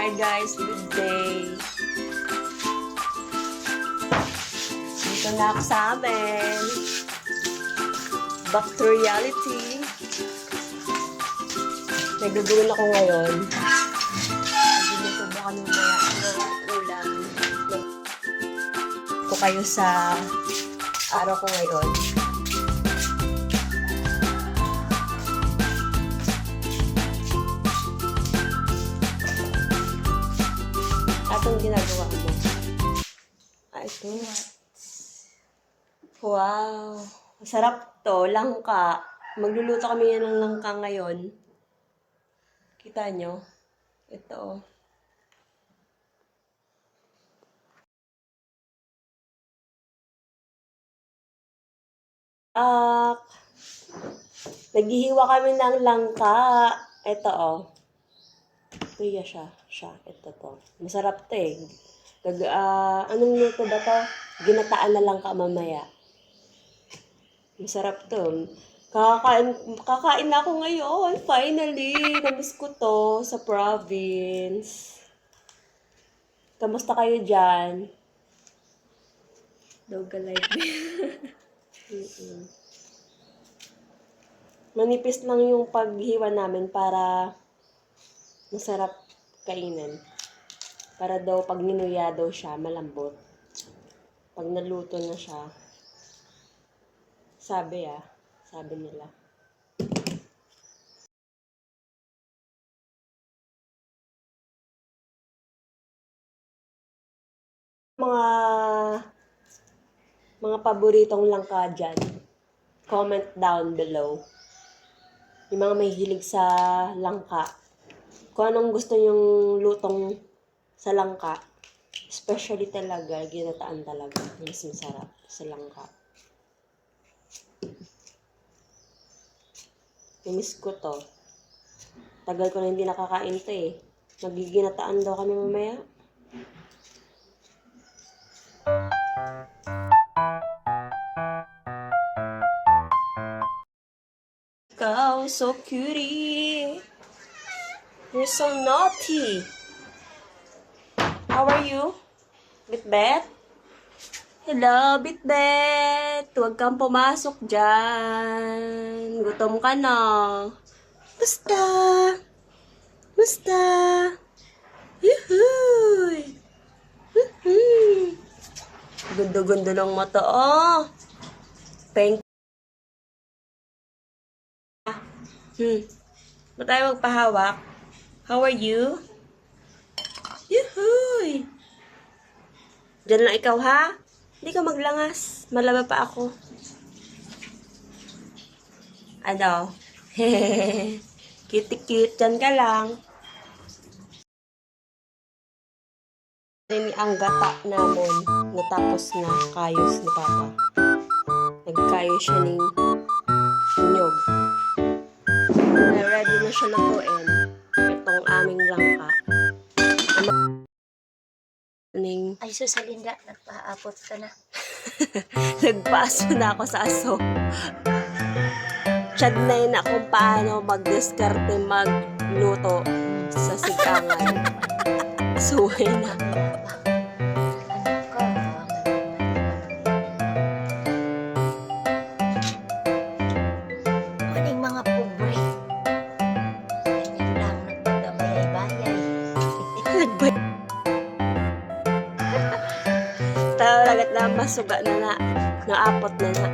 Hi guys, good day. Dito na ako sa amin. Back to reality. Nagugulong ako ngayon. Nagluluto ba kami mga ulam. Ko kayo sa araw ko ngayon. Atong ginagawa mo? Ito. Wow. Masarap to. Langka. Magluluto kami yan ng langka ngayon. Kita nyo? Ito. Naghihiwa kami ng langka. Ito, oh. Priya siya. Ito to. Masarap to eh. Anong luto ba to? Ginataan na langka mamaya. Masarap to. Kakain na ako ngayon. Finally. Namiss ko to sa province. Kamusta kayo dyan? Doga like me. Manipis lang yung paghiwa namin para masarap kainin. Para daw pag ninuya daw siya, malambot. Pag naluto na siya, sabi nila. Mga paboritong langka dyan, comment down below. Yung mga may hilig sa langka. Kung anong gusto nyong lutong sa langka, especially talaga, ginataan talaga. Mas masarap sa langka. Namiss ko to. Tagal ko na hindi nakakain to eh. Magiginataan daw kami mamaya. Ikaw, so cutie. You're so naughty. How are you? Bitbet? Hello, Bitbet. Huwag kang pumasok dyan. Gutom ka na. Musta? Yuhuy! Gundo-gundo ng mata, oh. Thank you. Ba't tayo magpahawak? How are you? Yuhuy! Diyan lang ikaw, ha? Hindi ka maglangas. Malaba pa ako. Ano? Hehehe. Cute-cute. Diyan ka lang. Ini ang gata namon. Natapos na kayos ni Papa. Nagkayos siya ng nyog. Ready na siya lutuin. Itong aming langka. Ay, susalinda, nagpaapot ka na. Nagpaaso na ako sa aso. Chad na yun na kung paano mag-diskarte magluto sa sigangan. Suway na. Maning mga pobre. Ganyan lang, nagpagamay-bayay. Talagat na masuga na naapot na.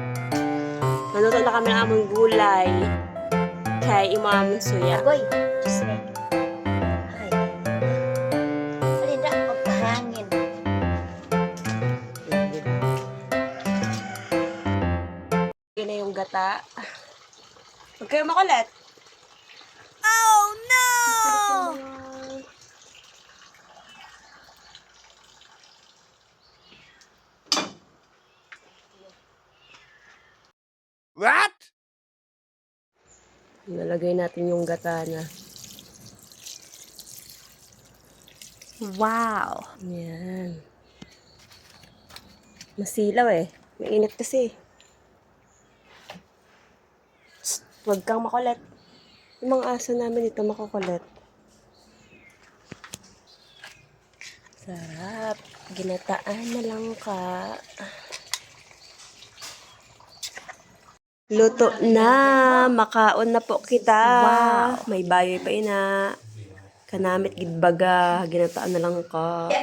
Naluto na kami ng among gulay. Kay imo among suya. Agoy, Diyos me. Ay. Salinda, magpahangin. Yun na yung gata. Huwag kayo makulit. Oh no! What? Nalagay natin yung gata na. Wow! Yan. Masilaw eh. Mainit kasi. Huwag kang makulit. Yung mga aso namin ito makukulit. Sarap. Ginataan na lang ka. Luto na. Makaon na po kita. May bayoy pa ina. Kanamit gidbaga. Ginataan na lang ka.